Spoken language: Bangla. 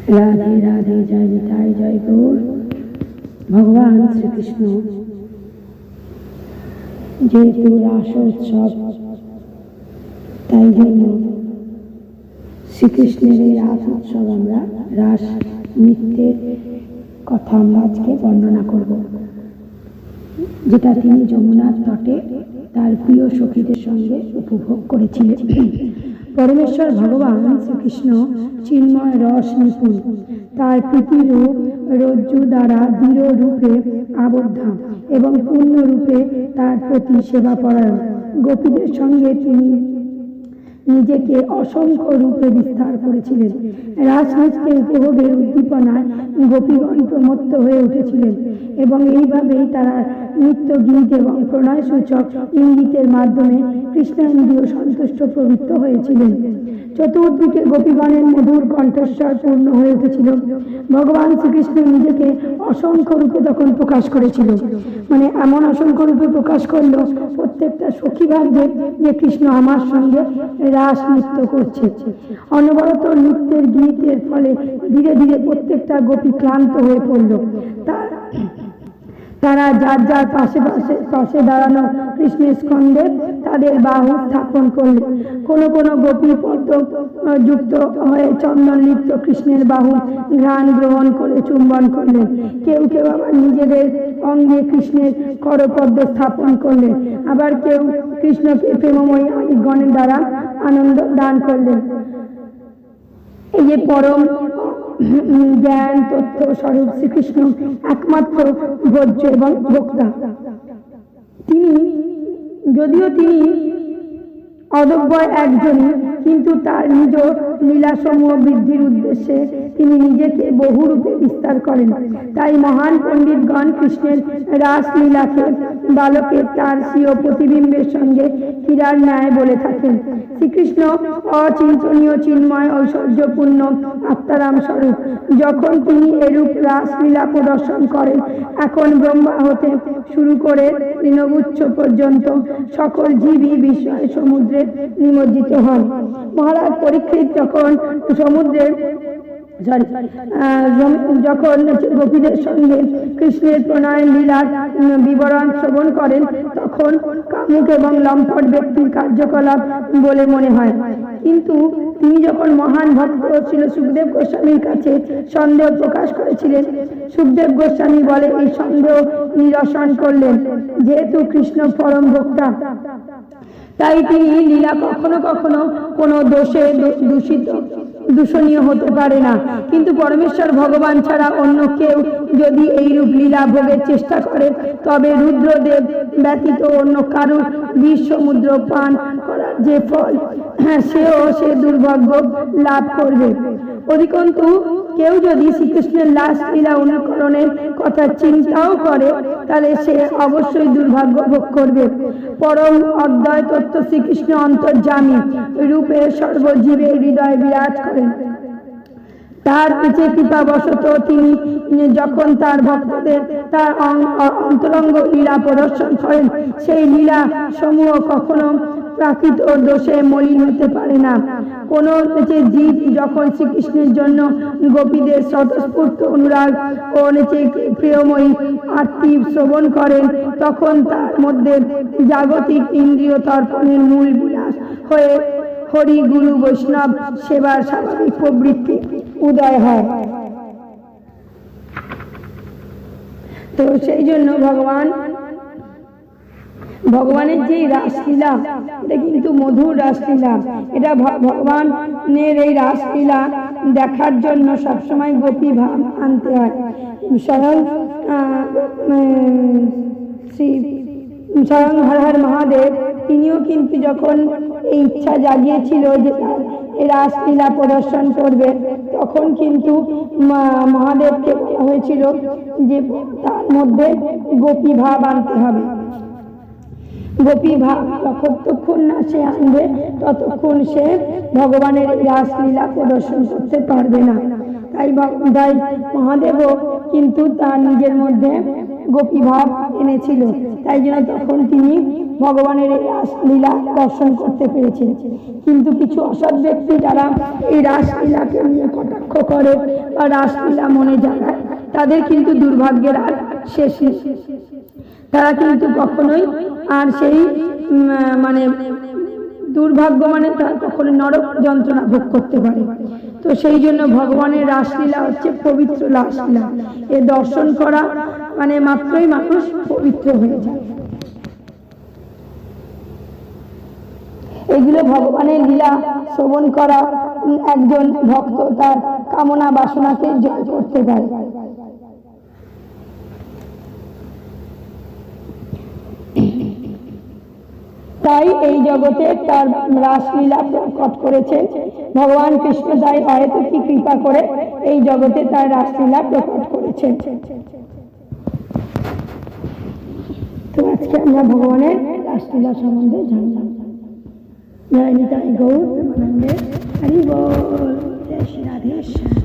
রাধে রাধে, জয় নিতাই, জয় গৌর। ভগবান শ্রীকৃষ্ণ যেহেতু রাস উৎসব, তাই জন্য শ্রীকৃষ্ণের এই রাস উৎসব আমরা রাস নৃত্যের কথা আমরা আজকে বর্ণনা করব, যেটা তিনি যমুনার তটে তার প্রিয় সখীদের সঙ্গে উপভোগ করেছিলেন। পরমেশ্বর ভগবান শ্রীকৃষ্ণ চিন্ময় রস নিপুণ, তার প্রীতিরূপ রজ্জু দ্বারা দৃঢ় রূপে আবদ্ধা এবং পূর্ণ রূপে তার প্রতি সেবা পরায়ণ গোপীদের সঙ্গে তিনি নিজেকে অসংখ্য রূপে বিস্তার করেছিলেন। রাসনৃত্যের উপভোগের উদ্দীপনায় গোপীগণ প্রমত্ত হয়ে উঠেছিলেন এবং এইভাবেই তারা নৃত্য গীত এবং প্রণয় সূচক ইঙ্গিতের মাধ্যমে কৃষ্ণেন্দ্রিয় সন্তুষ্ট প্রবৃত্ত হয়েছিলেন। চতুর্দিকে গোপীগণের মধুর কণ্ঠস্বর পূর্ণ হয়ে উঠেছিল। ভগবান শ্রীকৃষ্ণ নিজেকে অসংখ্য রূপে তখন প্রকাশ করেছিল, মানে এমন অসংখ্য রূপে প্রকাশ করল প্রত্যেকটা সখী ভাববে যে কৃষ্ণ আমার সঙ্গে রাস নৃত্য করছে। অনবরত নৃত্যের গীতের ফলে ধীরে ধীরে প্রত্যেকটা গোপী ক্লান্ত হয়ে পড়ল। তারা যার যার পাশে দাঁড়ানো কৃষ্ণের স্কন্ধে তাদের বাহু স্থাপন করলেন। কোনো কোনো গোপী পদ্ম যুক্ত হয়ে চন্দন লিপ্ত কৃষ্ণের বাহু ঘ্রাণ গ্রহণ করে চুম্বন করলেন। কেউ কেউ আবার নিজেদের অঙ্গে কৃষ্ণের করপদ্ম স্থাপন করলেন। আবার কেউ কৃষ্ণকে প্রেমময়ী আলিঙ্গনের দ্বারা আনন্দ দান করলেন। এই যে পরম জ্ঞান তথ্য স্বরূপ শ্রীকৃষ্ণ একমাত্র ভোজ্য এবং ভোক্তা। যদিও তিনি অদব্যয় একজনই, কিন্তু তার নিজ লীলাসমূহ বৃদ্ধির উদ্দেশ্যে তিনি নিজেকে বহুরূপে বিস্তার করেন। তাই মহান পণ্ডিতগণ কৃষ্ণের রাসলীলাকে বালকের তার স্বীয় প্রতিবিম্বের সঙ্গে হীরার ন্যায় বলে থাকেন। শ্রীকৃষ্ণ অচিন্তনীয় চিন্ময় ঐশ্বর্যপূর্ণ আত্মারাম স্বরূপ। যখন তিনি এরূপ রাসলীলা প্রদর্শন করেন, এখন ব্রহ্মা হতে শুরু করে তৃণগুচ্ছ পর্যন্ত সকল জীবই বিস্ময় সমুদ্রে নিমজ্জিত হন। মহারাজ পরীক্ষিত যখন যখন গোপীদের সঙ্গে কৃষ্ণের প্রণয় লীলার বিবরণ শ্রবণ করেন, তখন কামুক এবং লম্পট ব্যক্তির কার্যকলাপ বলে মনে হয়। কিন্তু তিনি যখন মহান ভক্ত ছিল সুখদেব গোস্বামীর কাছে সন্দেহ প্রকাশ করেছিলেন, সুখদেব গোস্বামী বলে এই সন্দেহ নিরসন করলেন। যেহেতু কৃষ্ণ পরম ভোক্তা, তাই তিনি লীলা কখনো কখনো কোনো দোষে দূষণীয় হতে পারে না। কিন্তু পরমেশ্বর ভগবান ছাড়া অন্য কেউ যদি এইরূপ লীলা ভোগের চেষ্টা করে, তবে রুদ্রদেব ব্যতীত অন্য কারুর বিষ সমুদ্র পান করার যে ফল, সে দুর্ভাগ্য লাভ করবে। অধিকন্তু কেউ যদি শ্রীকৃষ্ণের লীলা অনুকরণের কথা চিন্তাও করে, তাহলে সে অবশ্যই দুর্ভাগ্য ভোগ করবে। পরম অদ্বয় তত্ত্ব শ্রীকৃষ্ণ অন্তর্যামী রূপে সর্বজীবের হৃদয়ে বিরাজ করেন। তার পিছে কৃপাবশত তিনি যখন তার ভক্তদের তার অন্তরঙ্গ লীলা প্রদর্শন করেন, সেই লীলা সমূহ কখনো প্রাকৃত দোষে মলিন হতে পারে না। কোন জীব যখন শ্রীকৃষ্ণের জন্য গোপীদের স্বতঃস্ফূর্ত অনুরাগ ও প্রিয়ময়ী আরতি শ্রবণ করেন, তখন তার মধ্যে জাগতিক ইন্দ্রিয় তর্পণের মূল বিলাস হয়ে হরি গুরু বৈষ্ণব সেবার স্বাভাবিক প্রবৃত্তি উদয় হয়। তো সেই জন্য ভগবানের যে রাসলীলা, এটা কিন্তু মধুর রাসলীলা। এটা ভগবানের এই রাসলীলা দেখার জন্য সবসময় গোপী ভাব আনতে হয়। স্বয়ং হর হর মহাদেব তিনিও কিন্তু যখন এই ইচ্ছা জাগিয়েছিল যে রাসলীলা প্রদর্শন করবে, তখন কিন্তু মহাদেবকে বলা হয়েছিল যে তার মধ্যে গোপী ভাব আনতে হবে। গোপী ভাব যতক্ষণ না সে আনবে, ততক্ষণ সে ভগবানের রাসলীলা প্রদর্শন করতে পারবে না। তাই মহাদেবও কিন্তু তার নিজের মধ্যে গোপী ভাব এনেছিল, তাই জন্য তখন তিনি ভগবানের এই রাসলীলা দর্শন করতে পেরেছিলেন। কিন্তু কিছু অসৎ ব্যক্তি যারা এই রাসলীলাকে নিয়ে কটাক্ষ করে বা রাসলীলা মনে জানায়, তাদের কিন্তু দুর্ভাগ্যের আর শেষ নেই। তারা কিন্তু কখনোই আর সেই মানে দুর্ভাগ্য মানে তারা কখনো নরক যন্ত্রণা ভোগ করতে পারে। তো সেই জন্য ভগবানের রাসলীলা হচ্ছে পবিত্র রাসলীলা, এ দর্শন করা মানে মাত্রই মানুষ পবিত্র হয়ে যায়। এগুলো ভগবানের লীলা শ্রবণ করা একজন ভক্ত তার কামনা বাসনাকে জয় করতে পারে। তাই এই জগতে তার রাসলীলা প্রকট করেছে ভগবান কৃষ্ণ, তাই হয়তো কি কৃপা করে এই জগতে তার রাসলীলা প্রকট করেছেন। তো আজকে আমরা ভগবানের রাসলীলা সম্বন্ধে জানলাম। জয় নিতাই গৌর প্রেমানন্দে, হরি বল, জয় শ্রী রাধেশ্যাম।